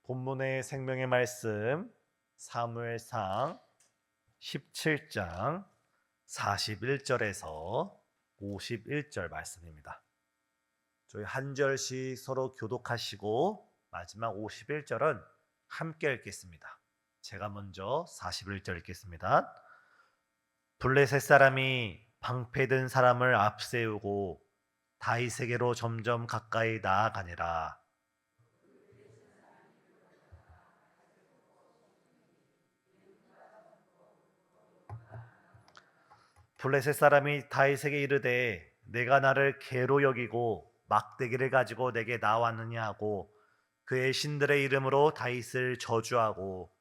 본문의 생명의 말씀 사무엘상 17장 41절에서 51절 말씀입니다. 저희 한 절씩 서로 교독하시고 마지막 51절은 함께 읽겠습니다. 제가 먼저 41절 읽겠습니다. 블레셋 사람이 방패든 사람을 앞세우고 다윗에게로 점점 가까이 나아가니라. 블레셋 사람이 다윗에게 이르되 내가 나를 개로 여기고 막대기를 가지고 내게 나왔느냐 하고 그의 신들의 이름으로 다윗을 저주하고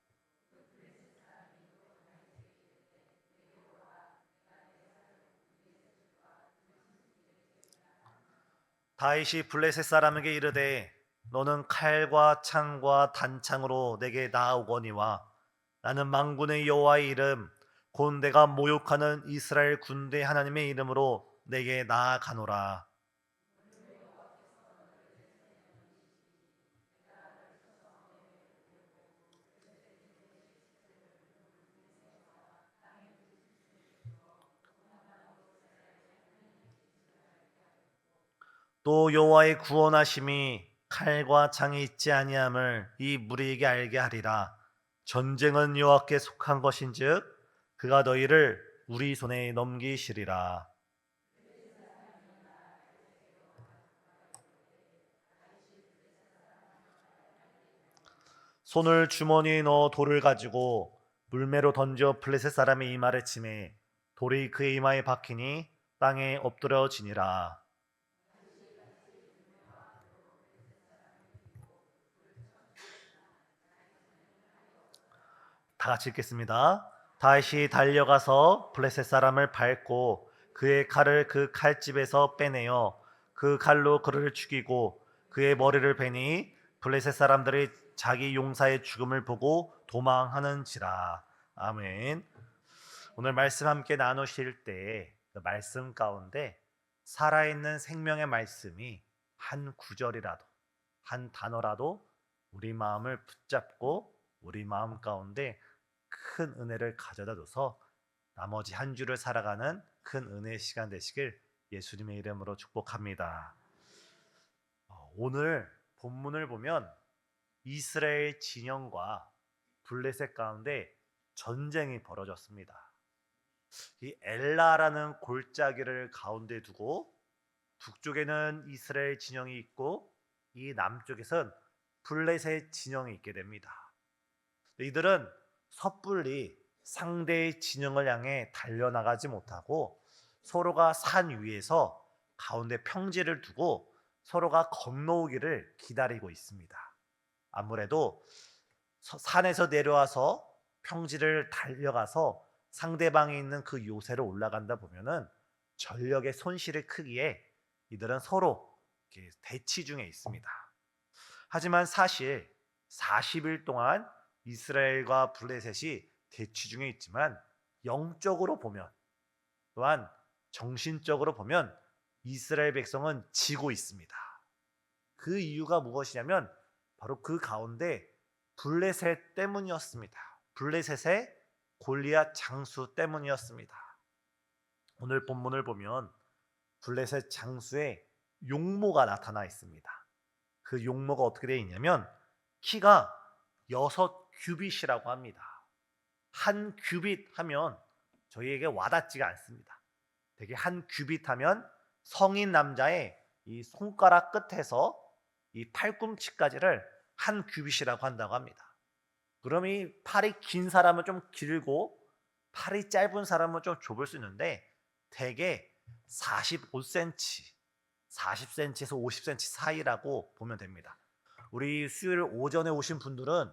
다윗이 블레셋 사람에게 이르되 너는 칼과 창과 단창으로 내게 나아오거니와 나는 만군의 여호와의 이름 곧 내가 모욕하는 이스라엘 군대 하나님의 이름으로 내게 나아가노라. 또 여호와의 구원하심이 칼과 창이 있지 아니함을 이 무리에게 알게 하리라. 전쟁은 여호와께 속한 것인즉 그가 너희를 우리 손에 넘기시리라. 손을 주머니에 넣어 돌을 가지고 물매로 던져 블레셋 사람의 이마를 치매 돌이 그의 이마에 박히니 땅에 엎드려지니라. 다 같이 읽겠습니다. 다윗이 달려가서 블레셋 사람을 밟고 그의 칼을 그 칼집에서 빼내어 그 칼로 그를 죽이고 그의 머리를 베니 블레셋 사람들이 자기 용사의 죽음을 보고 도망하는지라. 아멘. 오늘 말씀 함께 나누실 때 그 말씀 가운데 살아있는 생명의 말씀이 한 구절이라도 한 단어라도 우리 마음을 붙잡고 우리 마음 가운데 큰 은혜를 가져다 줘서 나머지 한 주를 살아가는 큰 은혜의 시간 되시길 예수님의 이름으로 축복합니다. 오늘 본문을 보면 이스라엘 진영과 블레셋 가운데 전쟁이 벌어졌습니다. 이 엘라라는 골짜기를 가운데 두고 북쪽에는 이스라엘 진영이 있고 이 남쪽에선 블레셋 진영이 있게 됩니다. 이들은 섣불리 상대의 진영을 향해 달려나가지 못하고 서로가 산 위에서 가운데 평지를 두고 서로가 건너오기를 기다리고 있습니다. 아무래도 산에서 내려와서 평지를 달려가서 상대방이 있는 그 요새로 올라간다 보면은 전력의 손실이 크기에 이들은 서로 대치 중에 있습니다. 하지만 사실 40일 동안 이스라엘과 블레셋이 대치 중에 있지만 영적으로 보면 또한 정신적으로 보면 이스라엘 백성은 지고 있습니다. 그 이유가 무엇이냐면 바로 그 가운데 블레셋 때문이었습니다. 블레셋의 골리앗 장수 때문이었습니다. 오늘 본문을 보면 블레셋 장수의 용모가 나타나 있습니다. 그 용모가 어떻게 되어 있냐면 키가 6규빗이라고 합니다. 한 규빗 하면 저희에게 와닿지가 않습니다. 되게 한 규빗 하면 성인 남자의 이 손가락 끝에서 이 팔꿈치까지를 한 규빗이라고 한다고 합니다. 그럼 이 팔이 긴 사람은 좀 길고 팔이 짧은 사람은 좀 좁을 수 있는데 대개 45cm, 40cm에서 50cm 사이라고 보면 됩니다. 우리 수요일 오전에 오신 분들은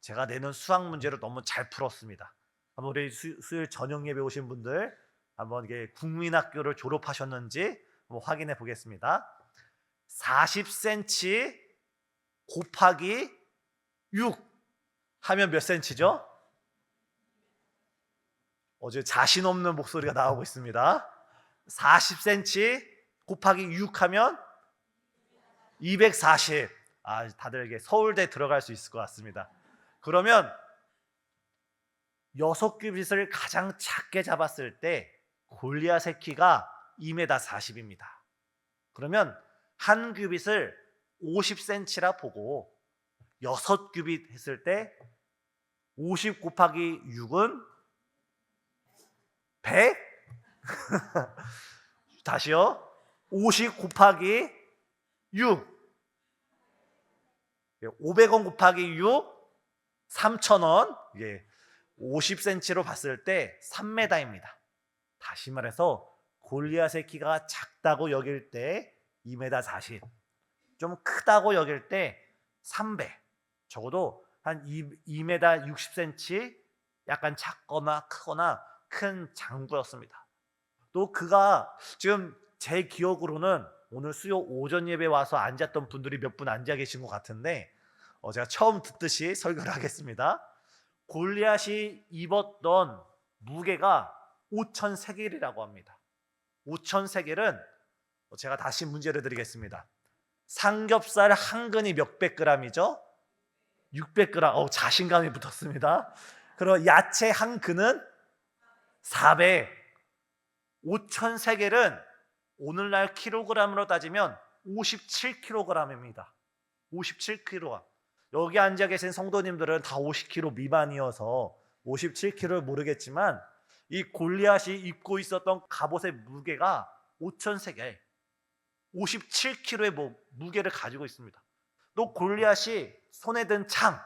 제가 내는 수학 문제를 너무 잘 풀었습니다. 한번 우리 수요일 저녁 예배 오신 분들 한번 이게 국민학교를 졸업하셨는지 한번 확인해 보겠습니다. 40cm 곱하기 6 하면 몇 cm죠? 어제 자신 없는 목소리가 나오고 있습니다. 40cm 곱하기 6 하면 240. 다들 이게 서울대 들어갈 수 있을 것 같습니다. 그러면 6규빗을 가장 작게 잡았을 때 골리앗의 키가 2m 40입니다. 그러면 한 규빗을 50cm라 보고 6규빗 했을 때 50 곱하기 6은 100? 다시요. 50 곱하기 6 500원 곱하기 6 3,000원. 50cm로 봤을 때 3m입니다. 다시 말해서 골리앗의 키가 작다고 여길 때 2m 40, 좀 크다고 여길 때 3배, 적어도 한 2m 60cm, 약간 작거나 크거나 큰 장부였습니다. 또 그가 지금 제 기억으로는 오늘 수요 오전 예배 와서 앉았던 분들이 몇 분 앉아 계신 것 같은데 제가 처음 듣듯이 설교를 하겠습니다. 골리앗이 입었던 무게가 5,000세겔이라고 합니다. 5,000세겔은 제가 다시 문제를 드리겠습니다. 삼겹살 한 근이 몇백 그램이죠? 600g. 자신감이 붙었습니다. 그리고 야채 한 근은 400. 5,000세겔은 오늘날 킬로그램으로 따지면 57kg입니다. 57kg. 여기 앉아 계신 성도님들은 다 50kg 미만이어서 57kg를 모르겠지만 이 골리앗이 입고 있었던 갑옷의 무게가 5,000세겔, 57kg의 무게를 가지고 있습니다. 또 골리앗이 손에 든 창,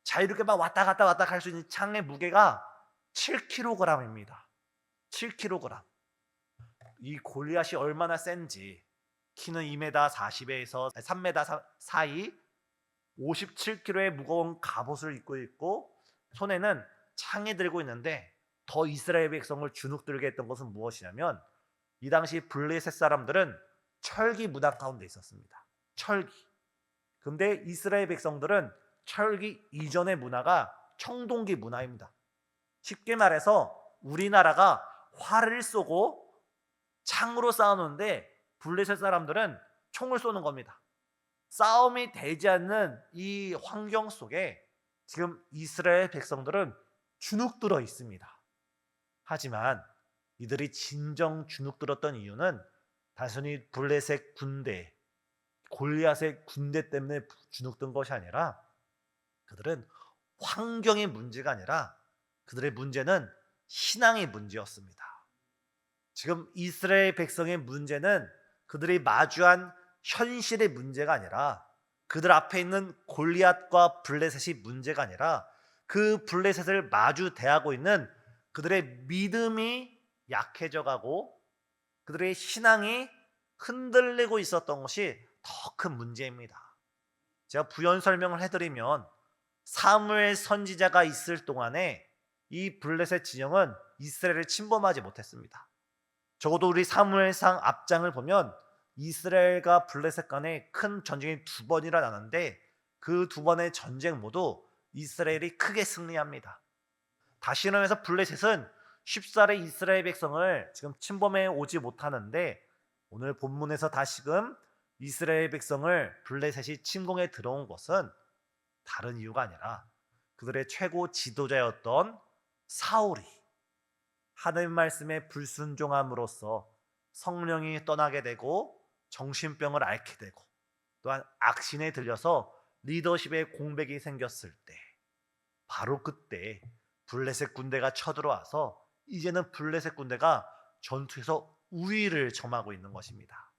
자유롭게 막 왔다 갔다 할 수 있는 창의 무게가 7kg입니다. 7kg. 이 골리앗이 얼마나 센지, 키는 2m 40에서 3m 사이, 57kg의 무거운 갑옷을 입고 있고 손에는 창이 들고 있는데, 더 이스라엘 백성을 주눅들게 했던 것은 무엇이냐면 이 당시 블레셋 사람들은 철기 문화 가운데 있었습니다. 철기. 근데 이스라엘 백성들은 철기 이전의 문화가 청동기 문화입니다. 쉽게 말해서 우리나라가 활을 쏘고 창으로 싸우는데 블레셋 사람들은 총을 쏘는 겁니다. 싸움이 되지 않는 이 환경 속에 지금 이스라엘 백성들은 주눅들어 있습니다. 하지만 이들이 진정 주눅들었던 이유는 단순히 블레셋 군대, 골리앗의 군대 때문에 주눅든 것이 아니라, 그들은 환경의 문제가 아니라 그들의 문제는 신앙의 문제였습니다. 지금 이스라엘 백성의 문제는 그들이 마주한 현실의 문제가 아니라, 그들 앞에 있는 골리앗과 블레셋이 문제가 아니라, 그 블레셋을 마주 대하고 있는 그들의 믿음이 약해져 가고 그들의 신앙이 흔들리고 있었던 것이 더 큰 문제입니다. 제가 부연 설명을 해드리면, 사무엘 선지자가 있을 동안에 이 블레셋 진영은 이스라엘을 침범하지 못했습니다. 적어도 우리 사무엘상 앞장을 보면 이스라엘과 블레셋 간에 큰 전쟁이 2번이나 나는데 그 2번의 전쟁 모두 이스라엘이 크게 승리합니다. 다시 말해서 블레셋은 쉽사리 이스라엘 백성을 지금 침범해 오지 못하는데, 오늘 본문에서 다시금 이스라엘 백성을 블레셋이 침공해 들어온 것은 다른 이유가 아니라 그들의 최고 지도자였던 사울이 하나님 말씀에 불순종함으로써 성령이 떠나게 되고 정신병을 앓게 되고, 또한 악신에 들려서 리더십의 공백이 생겼을 때, 바로 그때 블레셋 군대가 쳐들어와서 이제는 블레셋 군대가 전투에서 우위를 점하고 있는 것입니다.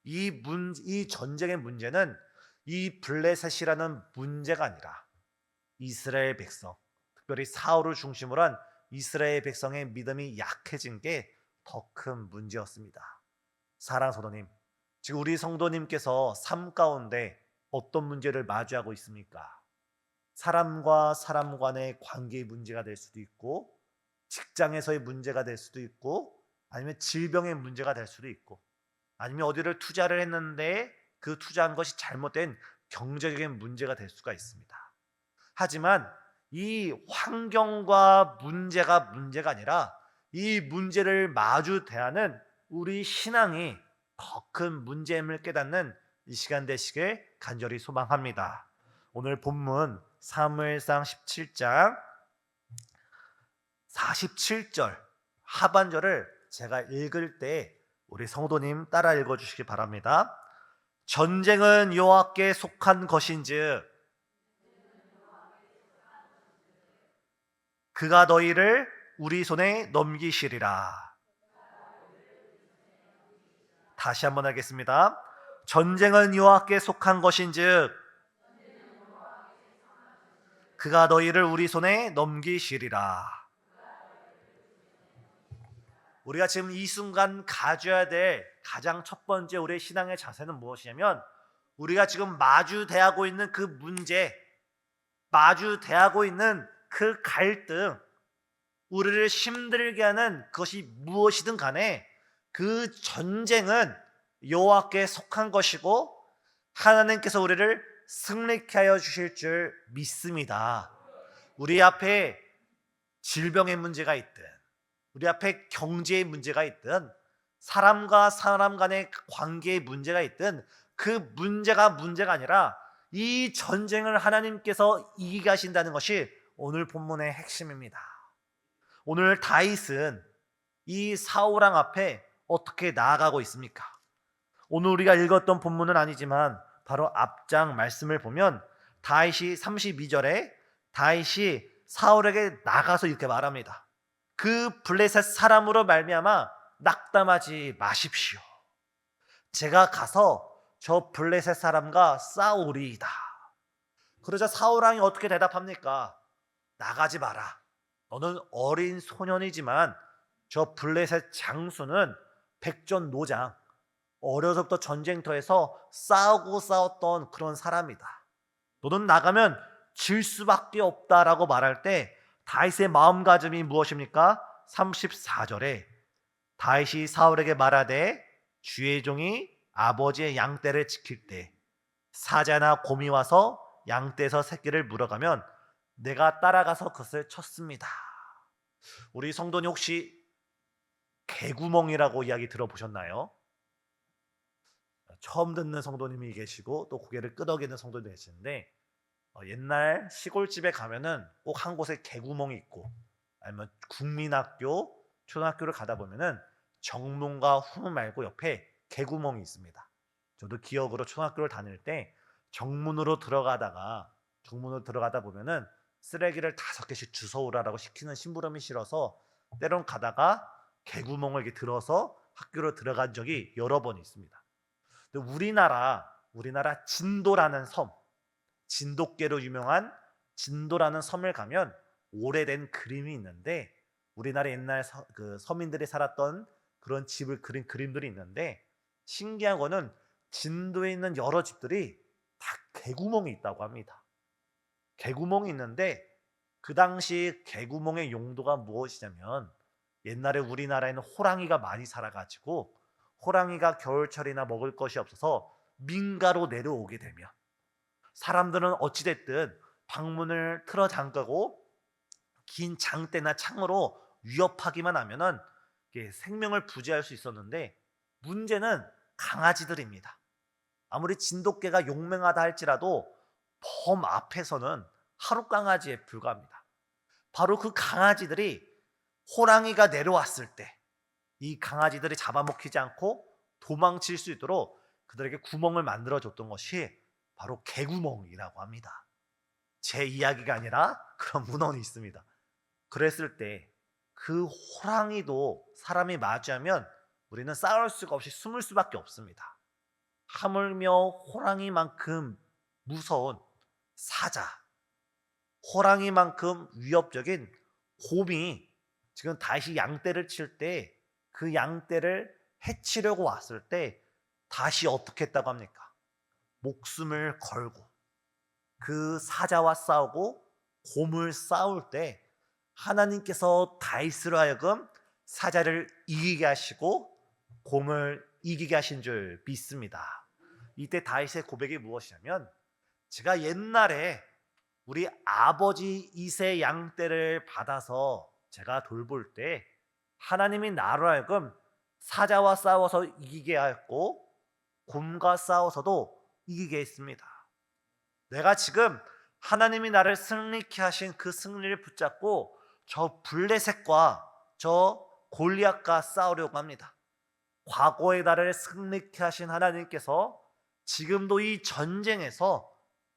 이 전쟁의 문제는 이 블레셋이라는 문제가 아니라 이스라엘 백성, 특별히 사울을 중심으로 한 이스라엘 백성의 믿음이 약해진 게 더 큰 문제였습니다. 사랑하는 성도님, 지금 우리 성도님께서 삶 가운데 어떤 문제를 마주하고 있습니까? 사람과 사람 간의 관계의 문제가 될 수도 있고, 직장에서의 문제가 될 수도 있고, 아니면 질병의 문제가 될 수도 있고, 아니면 어디를 투자를 했는데 그 투자한 것이 잘못된 경제적인 문제가 될 수가 있습니다. 하지만 이 환경과 문제가 아니라 이 문제를 마주 대하는 우리 신앙이 더 큰 문제임을 깨닫는 이 시간 되시길 간절히 소망합니다. 오늘 본문 사무엘상 17장 47절 하반절을 제가 읽을 때 우리 성도님 따라 읽어주시기 바랍니다. 전쟁은 여호와께 속한 것인즉 그가 너희를 우리 손에 넘기시리라. 다시 한번 하겠습니다. 전쟁은 여호와께 속한 것인즉 그가 너희를 우리 손에 넘기시리라. 우리가 지금 이 순간 가져야 될 가장 첫 번째 우리의 신앙의 자세는 무엇이냐면, 우리가 지금 마주대하고 있는 그 문제, 마주대하고 있는 그 갈등, 우리를 힘들게 하는 그것이 무엇이든 간에 그 전쟁은 여호와께 속한 것이고 하나님께서 우리를 승리케 하여 주실 줄 믿습니다. 우리 앞에 질병의 문제가 있든, 우리 앞에 경제의 문제가 있든, 사람과 사람 간의 관계의 문제가 있든, 그 문제가 아니라 이 전쟁을 하나님께서 이기게 하신다는 것이 오늘 본문의 핵심입니다. 오늘 다윗은 이 사울왕 앞에 어떻게 나아가고 있습니까? 오늘 우리가 읽었던 본문은 아니지만 바로 앞장 말씀을 보면 다윗이 32절에 다윗이 사울에게 나가서 이렇게 말합니다. 그 블레셋 사람으로 말미암아 낙담하지 마십시오. 제가 가서 저 블레셋 사람과 싸우리이다. 그러자 사울왕이 어떻게 대답합니까? 나가지 마라. 너는 어린 소년이지만 저 블레셋 장수는 백전노장, 어려서부터 전쟁터에서 싸웠던 그런 사람이다. 너는 나가면 질 수밖에 없다라고 말할 때 다윗의 마음가짐이 무엇입니까? 34절에 다윗이 사울에게 말하되 주의 종이 아버지의 양떼를 지킬 때 사자나 곰이 와서 양떼에서 새끼를 물어가면 내가 따라가서 그것을 쳤습니다. 우리 성도님 혹시 개구멍이라고 이야기 들어보셨나요? 처음 듣는 성도님이 계시고 또 고개를 끄덕이는 성도님이 계시는데, 옛날 시골집에 가면은 꼭 한 곳에 개구멍이 있고, 아니면 국민학교, 초등학교를 가다 보면은 정문과 후문 말고 옆에 개구멍이 있습니다. 저도 기억으로 초등학교를 다닐 때 정문으로 들어가다 보면은 쓰레기를 5개씩 주워오라라고 시키는 심부름이 싫어서 때론 가다가 개구멍을 이렇게 들어서 학교로 들어간 적이 여러 번 있습니다. 근데 우리나라 진도라는 섬, 진돗개로 유명한 진도라는 섬을 가면 오래된 그림이 있는데, 우리나라 옛날 그 서민들이 살았던 그런 집을 그린 그림들이 있는데, 신기한 거는 진도에 있는 여러 집들이 다 개구멍이 있다고 합니다. 개구멍이 있는데 그 당시 개구멍의 용도가 무엇이냐면, 옛날에 우리나라에는 호랑이가 많이 살아가지고 호랑이가 겨울철이나 먹을 것이 없어서 민가로 내려오게 되면 사람들은 어찌됐든 방문을 틀어 잠그고 긴 장대나 창으로 위협하기만 하면은 생명을 부지할 수 있었는데, 문제는 강아지들입니다. 아무리 진돗개가 용맹하다 할지라도 범 앞에서는 하루 강아지에 불과합니다. 바로 그 강아지들이 호랑이가 내려왔을 때 이 강아지들이 잡아먹히지 않고 도망칠 수 있도록 그들에게 구멍을 만들어줬던 것이 바로 개구멍이라고 합니다. 제 이야기가 아니라 그런 문헌이 있습니다. 그랬을 때 그 호랑이도 사람이 맞이하면 우리는 싸울 수가 없이 숨을 수밖에 없습니다. 하물며 호랑이만큼 무서운 사자, 호랑이만큼 위협적인 곰이 지금 다시 양떼를 칠 때 그 양떼를 해치려고 왔을 때 다시 어떻게 했다고 합니까? 목숨을 걸고 그 사자와 싸우고 곰을 싸울 때 하나님께서 다윗으로 하여금 사자를 이기게 하시고 곰을 이기게 하신 줄 믿습니다. 이때 다윗의 고백이 무엇이냐면, 제가 옛날에 우리 아버지 이세 양떼를 받아서 제가 돌볼 때 하나님이 나로 하여금 사자와 싸워서 이기게 하였고 곰과 싸워서도 이기게 했습니다. 내가 지금 하나님이 나를 승리케 하신 그 승리를 붙잡고 저 블레셋과 저 골리앗과 싸우려고 합니다. 과거의 나를 승리케 하신 하나님께서 지금도 이 전쟁에서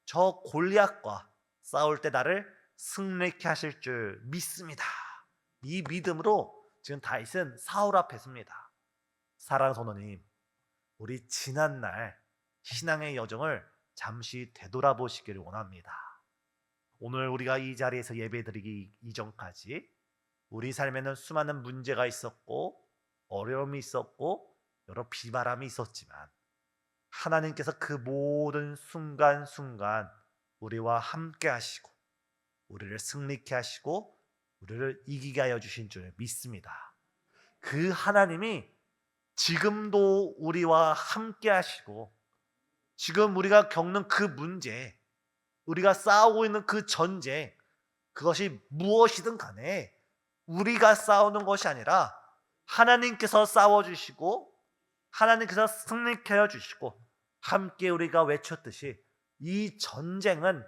저 골리앗과 싸울 때 나를 승리케 하실 줄 믿습니다. 이 믿음으로 지금 다윗은 사울 앞에 섭니다. 사랑하는 성도님, 우리 지난날 신앙의 여정을 잠시 되돌아보시기를 원합니다. 오늘 우리가 이 자리에서 예배드리기 이전까지 우리 삶에는 수많은 문제가 있었고 어려움이 있었고 여러 비바람이 있었지만 하나님께서 그 모든 순간순간 우리와 함께 하시고 우리를 승리케 하시고 우리를 이기게 하여 주신 줄 믿습니다. 그 하나님이 지금도 우리와 함께 하시고 지금 우리가 겪는 그 문제, 우리가 싸우고 있는 그 전쟁, 그것이 무엇이든 간에 우리가 싸우는 것이 아니라 하나님께서 싸워주시고 하나님께서 승리케 하여 주시고 함께 우리가 외쳤듯이 이 전쟁은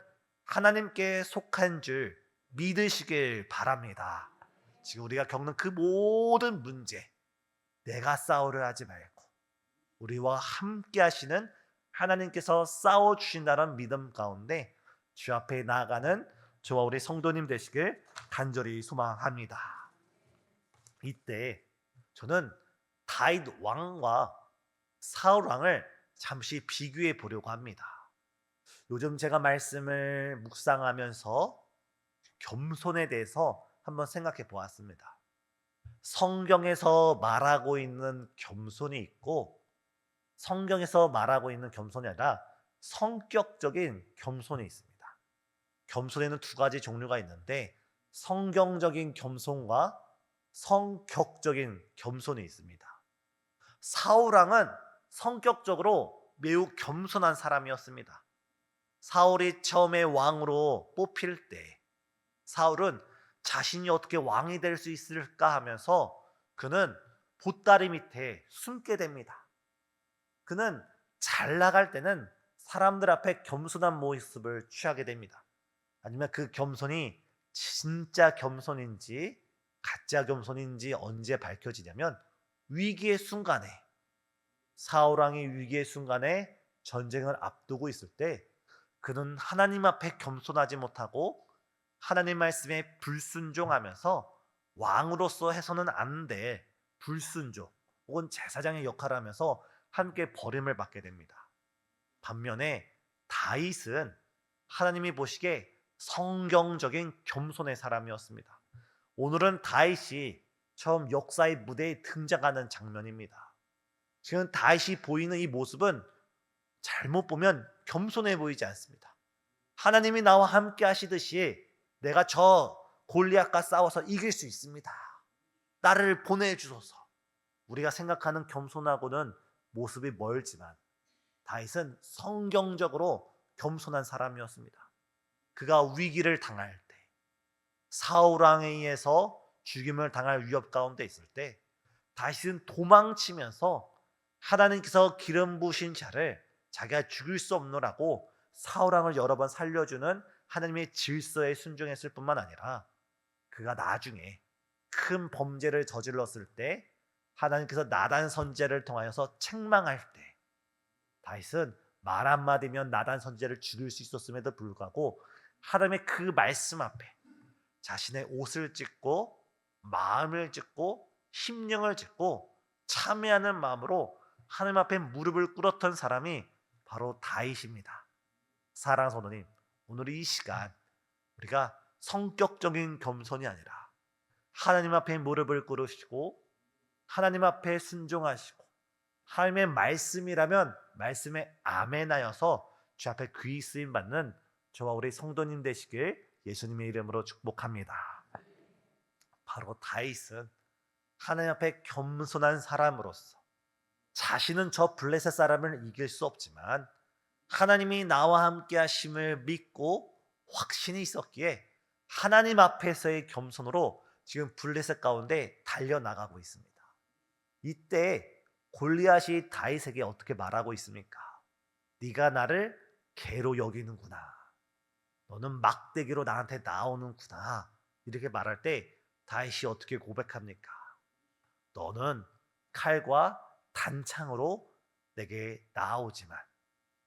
하나님께 속한 줄 믿으시길 바랍니다. 지금 우리가 겪는 그 모든 문제, 내가 싸우려 하지 말고 우리와 함께 하시는 하나님께서 싸워주신다는 믿음 가운데 주 앞에 나아가는 저와 우리 성도님 되시길 간절히 소망합니다. 이때 저는 다윗 왕과 사울 왕을 잠시 비교해 보려고 합니다. 요즘 제가 말씀을 묵상하면서 겸손에 대해서 한번 생각해 보았습니다. 성경에서 말하고 있는 겸손이 있고 성경에서 말하고 있는 겸손이 아니라 성격적인 겸손이 있습니다. 겸손에는 두 가지 종류가 있는데 성경적인 겸손과 성격적인 겸손이 있습니다. 사울왕은 성격적으로 매우 겸손한 사람이었습니다. 사울이 처음에 왕으로 뽑힐 때 사울은 자신이 어떻게 왕이 될 수 있을까 하면서 그는 보따리 밑에 숨게 됩니다. 그는 잘 나갈 때는 사람들 앞에 겸손한 모습을 취하게 됩니다. 아니면 그 겸손이 진짜 겸손인지 가짜 겸손인지 언제 밝혀지냐면 위기의 순간에, 사울왕이 위기의 순간에 전쟁을 앞두고 있을 때 그는 하나님 앞에 겸손하지 못하고 하나님 말씀에 불순종하면서 왕으로서 해서는 안 될 불순종 혹은 제사장의 역할을 하면서 함께 버림을 받게 됩니다. 반면에 다윗은 하나님이 보시기에 성경적인 겸손의 사람이었습니다. 오늘은 다윗이 처음 역사의 무대에 등장하는 장면입니다. 지금 다윗이 보이는 이 모습은 잘못 보면 겸손해 보이지 않습니다. 하나님이 나와 함께 하시듯이 내가 저 골리앗과 싸워서 이길 수 있습니다. 나를 보내주소서. 우리가 생각하는 겸손하고는 모습이 멀지만 다윗은 성경적으로 겸손한 사람이었습니다. 그가 위기를 당할 때, 사울왕에 의해서 죽임을 당할 위협 가운데 있을 때 다윗은 도망치면서 하나님께서 기름 부으신 자를 자기가 죽일 수 없노라고 사울왕을 여러 번 살려주는 하나님의 질서에 순종했을 뿐만 아니라 그가 나중에 큰 범죄를 저질렀을 때 하나님께서 나단 선지자를 통하여서 책망할 때 다윗은 말 한마디면 나단 선지자를 죽일 수 있었음에도 불구하고 하나님의 그 말씀 앞에 자신의 옷을 찢고 마음을 찢고 심령을 찢고 참회하는 마음으로 하나님 앞에 무릎을 꿇었던 사람이 바로 다윗입니다. 사랑하는 성도님, 오늘 이 시간 우리가 성격적인 겸손이 아니라 하나님 앞에 무릎을 꿇으시고 하나님 앞에 순종하시고 하나님의 말씀이라면 말씀에 아멘하여서 주 앞에 귀 쓰임 받는 저와 우리 성도님 되시길 예수님의 이름으로 축복합니다. 바로 다윗은 하나님 앞에 겸손한 사람으로서 자신은 저 블레셋 사람을 이길 수 없지만 하나님이 나와 함께 하심을 믿고 확신이 있었기에 하나님 앞에서의 겸손으로 지금 블레셋 가운데 달려나가고 있습니다. 이때 골리앗이 다윗에게 어떻게 말하고 있습니까? 네가 나를 개로 여기는구나. 너는 막대기로 나한테 나오는구나. 이렇게 말할 때 다윗이 어떻게 고백합니까? 너는 칼과 단창으로 내게 나아오지만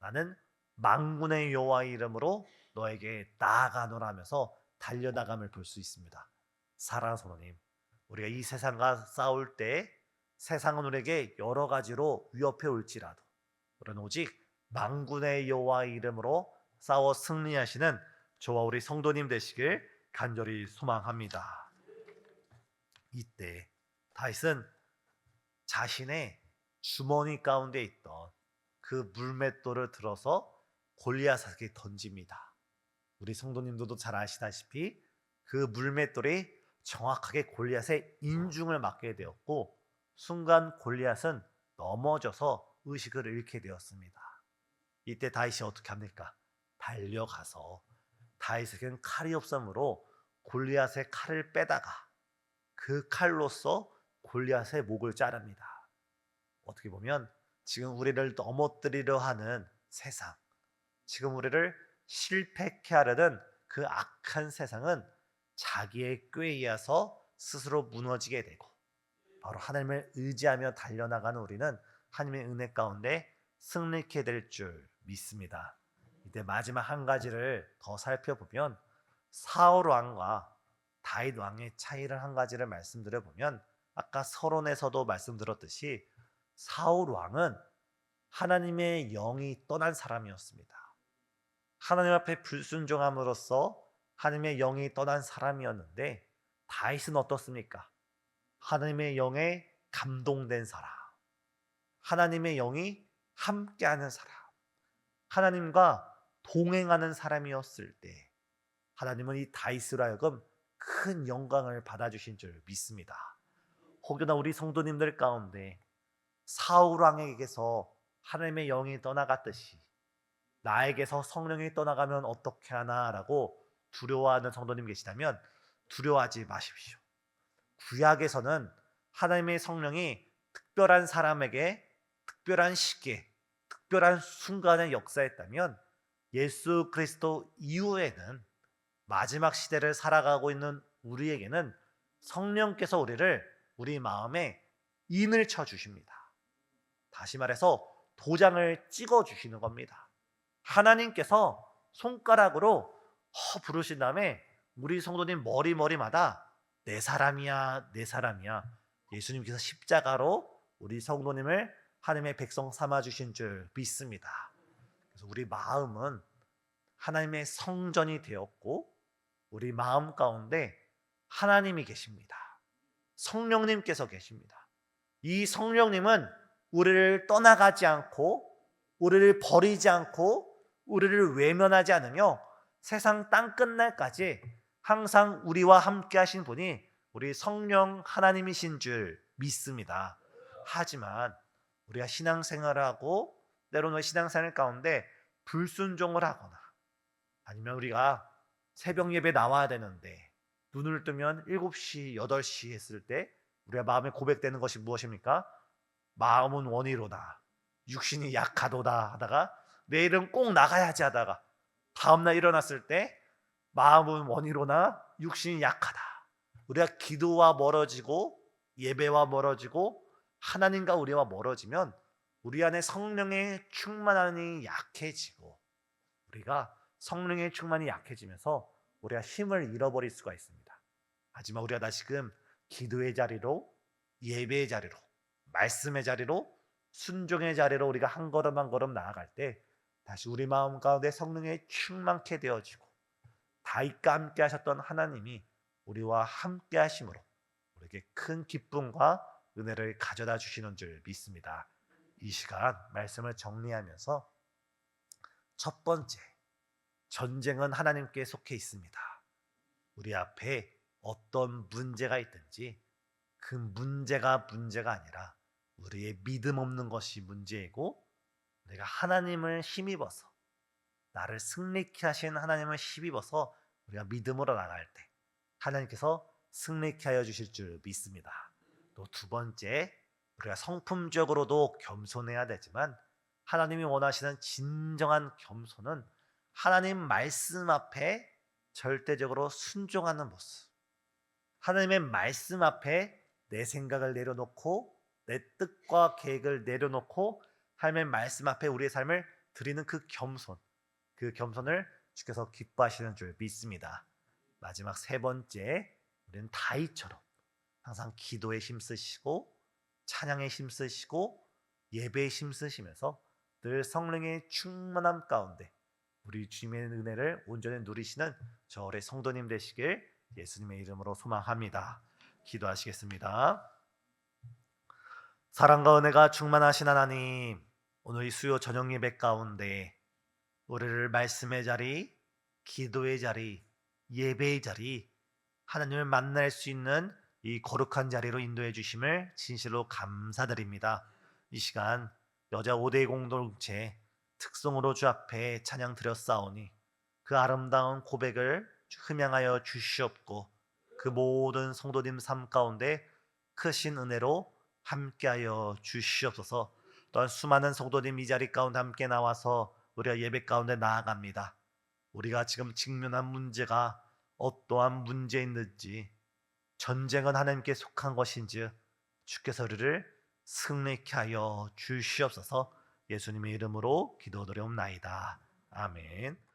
나는 만군의 여호와의 이름으로 너에게 나아가노라면서 달려나감을 볼 수 있습니다. 사랑하는 성도님, 우리가 이 세상과 싸울 때 세상은 우리에게 여러 가지로 위협해 올지라도 우리는 오직 만군의 여호와의 이름으로 싸워 승리하시는 저와 우리 성도님 되시길 간절히 소망합니다. 이때 다윗은 자신의 주머니 가운데 있던 그 물맷돌을 들어서 골리앗에게 던집니다. 우리 성도님들도 잘 아시다시피 그 물맷돌이 정확하게 골리앗의 인중을 맞게 되었고 순간 골리앗은 넘어져서 의식을 잃게 되었습니다. 이때 다윗이 어떻게 합니까? 달려가서 다윗에게는 칼이 없으므로 골리앗의 칼을 빼다가 그 칼로서 골리앗의 목을 자릅니다. 어떻게 보면 지금 우리를 넘어뜨리려 하는 세상, 지금 우리를 실패케 하려는 그 악한 세상은 자기의 꾀에 의해서 스스로 무너지게 되고 바로 하나님을 의지하며 달려나가는 우리는 하나님의 은혜 가운데 승리케 될 줄 믿습니다. 이때 마지막 한 가지를 더 살펴보면 사울 왕과 다윗 왕의 차이를 한 가지를 말씀드려보면 아까 서론에서도 말씀드렸듯이 사울 왕은 하나님의 영이 떠난 사람이었습니다. 하나님 앞에 불순종함으로써 하나님의 영이 떠난 사람이었는데 다윗은 어떻습니까? 하나님의 영에 감동된 사람, 하나님의 영이 함께하는 사람, 하나님과 동행하는 사람이었을 때 하나님은 이 다윗으로 하여금 큰 영광을 받아주신 줄 믿습니다. 혹여나 우리 성도님들 가운데 사울 왕에게서 하나님의 영이 떠나갔듯이 나에게서 성령이 떠나가면 어떻게 하나라고 두려워하는 성도님 계시다면 두려워하지 마십시오. 구약에서는 하나님의 성령이 특별한 사람에게 특별한 시기에 특별한 순간에 역사했다면 예수 그리스도 이후에는 마지막 시대를 살아가고 있는 우리에게는 성령께서 우리 마음에 인을 쳐주십니다. 다시 말해서 도장을 찍어주시는 겁니다. 하나님께서 손가락으로 부르신 다음에 우리 성도님 머리마다 내 사람이야, 내 사람이야. 예수님께서 십자가로 우리 성도님을 하나님의 백성 삼아주신 줄 믿습니다. 그래서 우리 마음은 하나님의 성전이 되었고 우리 마음 가운데 하나님이 계십니다. 성령님께서 계십니다. 이 성령님은 우리를 떠나가지 않고 우리를 버리지 않고 우리를 외면하지 않으며 세상 땅 끝날까지 항상 우리와 함께 하신 분이 우리 성령 하나님이신 줄 믿습니다. 하지만 우리가 신앙생활을 하고 때로는 신앙생활 가운데 불순종을 하거나 아니면 우리가 새벽 예배 나와야 되는데 눈을 뜨면 7시, 8시 했을 때 우리가 마음에 고백되는 것이 무엇입니까? 마음은 원이로다, 육신이 약하도다 하다가 내일은 꼭 나가야지 하다가 다음날 일어났을 때 마음은 원이로나 육신이 약하다. 우리가 기도와 멀어지고 예배와 멀어지고 하나님과 우리와 멀어지면 우리 안에 성령의 충만함이 약해지고 우리가 성령의 충만이 약해지면서 우리가 힘을 잃어버릴 수가 있습니다. 하지만 우리가 다시금 기도의 자리로 예배의 자리로 말씀의 자리로 순종의 자리로 우리가 한 걸음 한 걸음 나아갈 때 다시 우리 마음 가운데 성령에 충만케 되어지고 다윗과 함께 하셨던 하나님이 우리와 함께 하심으로 우리에게 큰 기쁨과 은혜를 가져다 주시는 줄 믿습니다. 이 시간 말씀을 정리하면서 첫 번째, 전쟁은 하나님께 속해 있습니다. 우리 앞에 어떤 문제가 있든지 그 문제가 아니라 우리의 믿음 없는 것이 문제이고 내가 하나님을 힘입어서 나를 승리케 하신 하나님을 힘입어서 우리가 믿음으로 나갈 때 하나님께서 승리케 하여 주실 줄 믿습니다. 또 두 번째, 우리가 성품적으로도 겸손해야 되지만 하나님이 원하시는 진정한 겸손은 하나님 말씀 앞에 절대적으로 순종하는 모습. 하나님의 말씀 앞에 내 생각을 내려놓고 내 뜻과 계획을 내려놓고 하나님의 말씀 앞에 우리의 삶을 드리는 그 겸손을 주께서 기뻐하시는 줄 믿습니다. 마지막 세 번째, 우리는 다윗처럼 항상 기도에 힘쓰시고 찬양에 힘쓰시고 예배에 힘쓰시면서 늘 성령의 충만함 가운데 우리 주님의 은혜를 온전히 누리시는 저 우리 성도님 되시길 예수님의 이름으로 소망합니다. 기도하시겠습니다. 사랑과 은혜가 충만하신 하나님, 오늘 이 수요 저녁 예배 가운데 우리를 말씀의 자리, 기도의 자리, 예배의 자리, 하나님을 만날 수 있는 이 거룩한 자리로 인도해 주심을 진실로 감사드립니다. 이 시간 여자 5대 공동체 특성으로 주 앞에 찬양 드렸사오니 그 아름다운 고백을 흠양하여 주시옵고 그 모든 성도님 삶 가운데 크신 은혜로 함께하여 주시옵소서. 또한 수많은 성도님 이 자리 가운데 함께 나와서 우리가 예배 가운데 나아갑니다. 우리가 지금 직면한 문제가 어떠한 문제인지, 전쟁은 하나님께 속한 것인지 주께서 우리를 승리케 하여 주시옵소서. 예수님의 이름으로 기도드리옵나이다. 아멘.